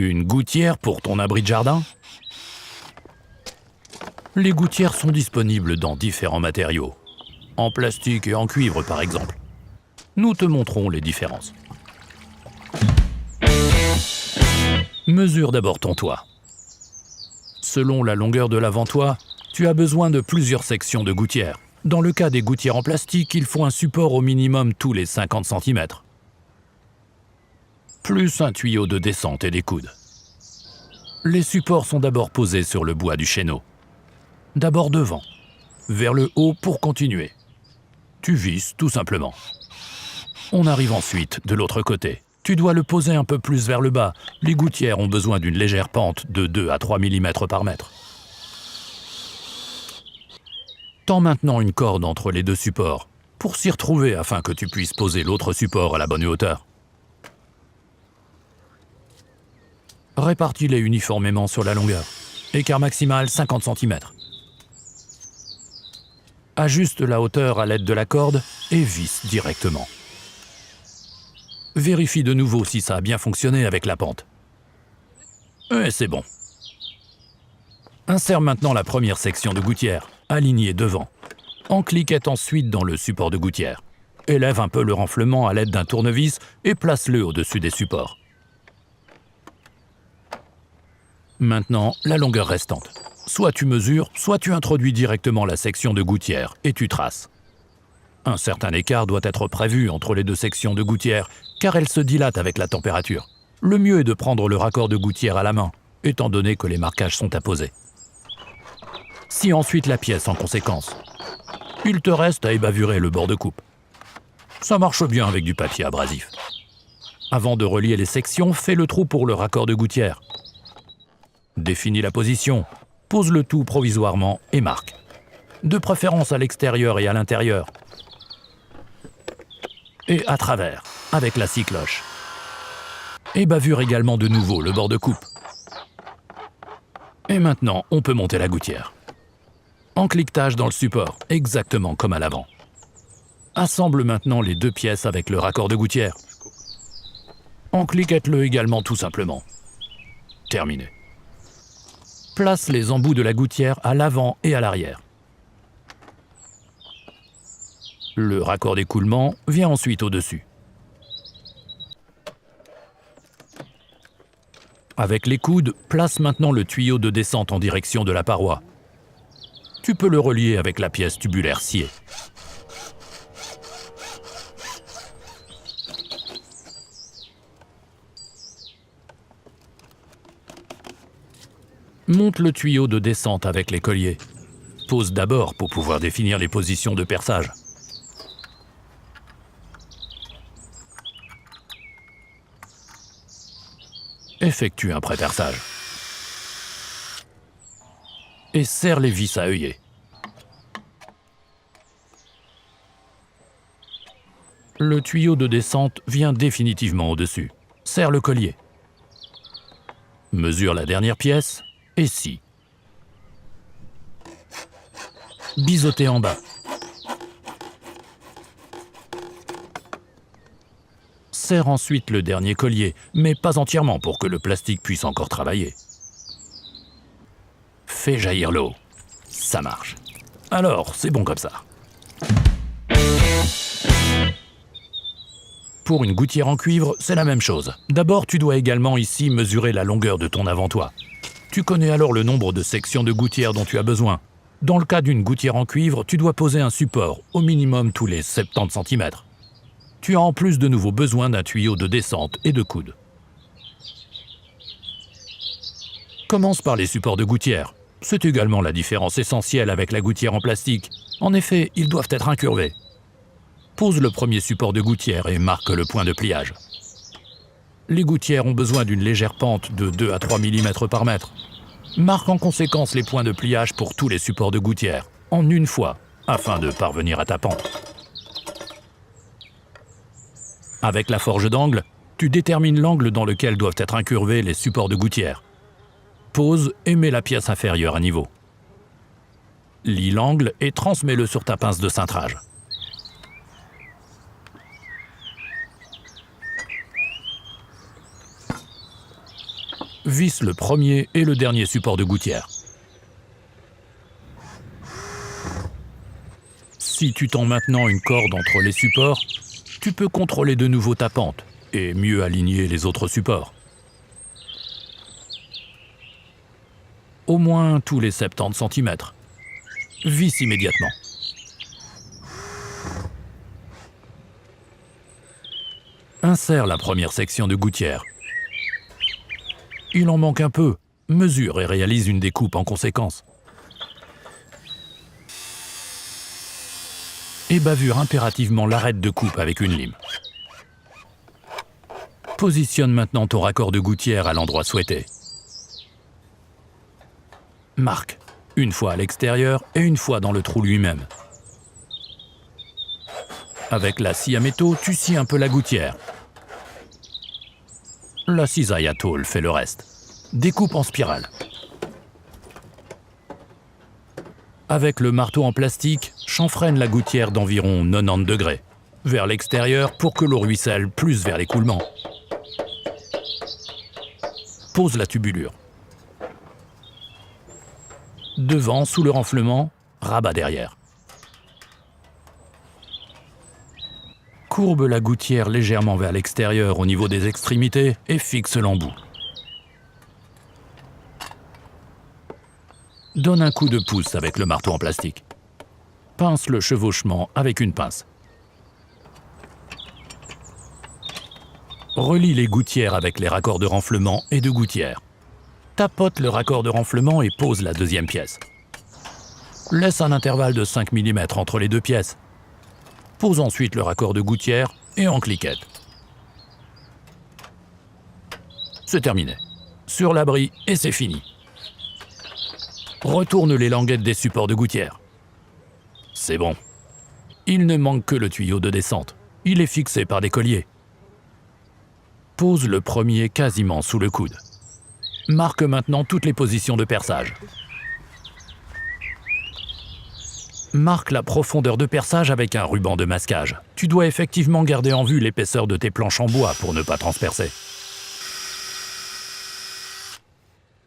Une gouttière pour ton abri de jardin? Les gouttières sont disponibles dans différents matériaux, en plastique et en cuivre par exemple. Nous te montrons les différences. Mesure d'abord ton toit. Selon la longueur de l'avant-toit, tu as besoin de plusieurs sections de gouttières. Dans le cas des gouttières en plastique, il faut un support au minimum tous les 50 cm. Plus un tuyau de descente et des coudes. Les supports sont d'abord posés sur le bois du chéneau. D'abord devant, vers le haut pour continuer. Tu visses tout simplement. On arrive ensuite de l'autre côté. Tu dois le poser un peu plus vers le bas. Les gouttières ont besoin d'une légère pente de 2 à 3 mm par mètre. Tends maintenant une corde entre les deux supports pour s'y retrouver afin que tu puisses poser l'autre support à la bonne hauteur. Répartis-les uniformément sur la longueur. Écart maximal 50 cm. Ajuste la hauteur à l'aide de la corde et visse directement. Vérifie de nouveau si ça a bien fonctionné avec la pente. Et c'est bon. Insère maintenant la première section de gouttière, alignée devant. Encliquette ensuite dans le support de gouttière. Élève un peu le renflement à l'aide d'un tournevis et place-le au-dessus des supports. Maintenant, la longueur restante. Soit tu mesures, soit tu introduis directement la section de gouttière et tu traces. Un certain écart doit être prévu entre les deux sections de gouttière car elles se dilatent avec la température. Le mieux est de prendre le raccord de gouttière à la main, étant donné que les marquages sont apposés. Scie ensuite la pièce en conséquence. Il te reste à ébavurer le bord de coupe. Ça marche bien avec du papier abrasif. Avant de relier les sections, fais le trou pour le raccord de gouttière. Définis la position, pose le tout provisoirement et marque. De préférence à l'extérieur et à l'intérieur. Et à travers, avec la scie cloche. Et bavure également de nouveau le bord de coupe. Et maintenant, on peut monter la gouttière. Encliquetage dans le support, exactement comme à l'avant. Assemble maintenant les deux pièces avec le raccord de gouttière. Encliquette-le également tout simplement. Terminé. Place les embouts de la gouttière à l'avant et à l'arrière. Le raccord d'écoulement vient ensuite au-dessus. Avec les coudes, place maintenant le tuyau de descente en direction de la paroi. Tu peux le relier avec la pièce tubulaire sciée. Monte le tuyau de descente avec les colliers. Pose d'abord pour pouvoir définir les positions de perçage. Effectue un pré-perçage. Et serre les vis à œillet. Le tuyau de descente vient définitivement au-dessus. Serre le collier. Mesure la dernière pièce et scie. Biseauter en bas. Serre ensuite le dernier collier, mais pas entièrement pour que le plastique puisse encore travailler. Fais jaillir l'eau. Ça marche. Alors, c'est bon comme ça. Pour une gouttière en cuivre, c'est la même chose. D'abord, tu dois également ici mesurer la longueur de ton avant-toit. Tu connais alors le nombre de sections de gouttière dont tu as besoin. Dans le cas d'une gouttière en cuivre, tu dois poser un support, au minimum tous les 70 cm. Tu as en plus de nouveau besoin d'un tuyau de descente et de coude. Commence par les supports de gouttière. C'est également la différence essentielle avec la gouttière en plastique. En effet, ils doivent être incurvés. Pose le premier support de gouttière et marque le point de pliage. Les gouttières ont besoin d'une légère pente de 2 à 3 mm par mètre. Marque en conséquence les points de pliage pour tous les supports de gouttière, en une fois, afin de parvenir à ta pente. Avec la forge d'angle, tu détermines l'angle dans lequel doivent être incurvés les supports de gouttière. Pose et mets la pièce inférieure à niveau. Lis l'angle et transmets-le sur ta pince de cintrage. Visse le premier et le dernier support de gouttière. Si tu tends maintenant une corde entre les supports, tu peux contrôler de nouveau ta pente et mieux aligner les autres supports. Au moins tous les 70 cm. Visse immédiatement. Insère la première section de gouttière. Il en manque un peu. Mesure et réalise une découpe en conséquence. Et bavure impérativement l'arête de coupe avec une lime. Positionne maintenant ton raccord de gouttière à l'endroit souhaité. Marque, une fois à l'extérieur et une fois dans le trou lui-même. Avec la scie à métaux, tu scies un peu la gouttière. La cisaille à tôle fait le reste. Découpe en spirale. Avec le marteau en plastique, chanfreine la gouttière d'environ 90 degrés, vers l'extérieur pour que l'eau ruisselle plus vers l'écoulement. Pose la tubulure. Devant, sous le renflement, rabat derrière. Courbe la gouttière légèrement vers l'extérieur au niveau des extrémités et fixe l'embout. Donne un coup de pouce avec le marteau en plastique. Pince le chevauchement avec une pince. Relie les gouttières avec les raccords de renflement et de gouttière. Tapote le raccord de renflement et pose la deuxième pièce. Laisse un intervalle de 5 mm entre les deux pièces. Pose ensuite le raccord de gouttière et en cliquette. C'est terminé. Sur l'abri et c'est fini. Retourne les languettes des supports de gouttière. C'est bon. Il ne manque que le tuyau de descente. Il est fixé par des colliers. Pose le premier quasiment sous le coude. Marque maintenant toutes les positions de perçage. Marque la profondeur de perçage avec un ruban de masquage. Tu dois effectivement garder en vue l'épaisseur de tes planches en bois pour ne pas transpercer.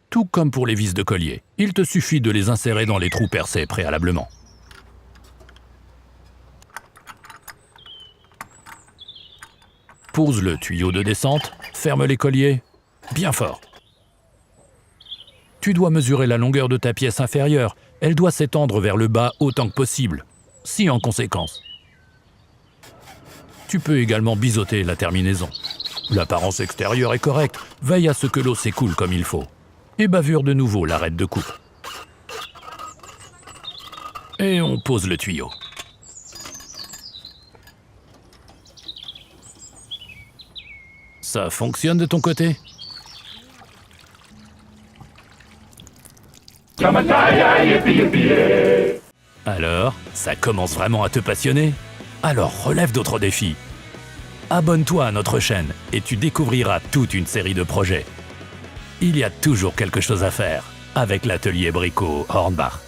Tout comme pour les vis de collier, il te suffit de les insérer dans les trous percés préalablement. Pose le tuyau de descente, ferme les colliers, bien fort. Tu dois mesurer la longueur de ta pièce inférieure. Elle doit s'étendre vers le bas autant que possible, si en conséquence. Tu peux également biseauter la terminaison. L'apparence extérieure est correcte, veille à ce que l'eau s'écoule comme il faut. Et bavure de nouveau l'arête de coupe. Et on pose le tuyau. Ça fonctionne de ton côté ? Alors, ça commence vraiment à te passionner ? Alors relève d'autres défis. Abonne-toi à notre chaîne et tu découvriras toute une série de projets. Il y a toujours quelque chose à faire avec l'atelier Brico Hornbach.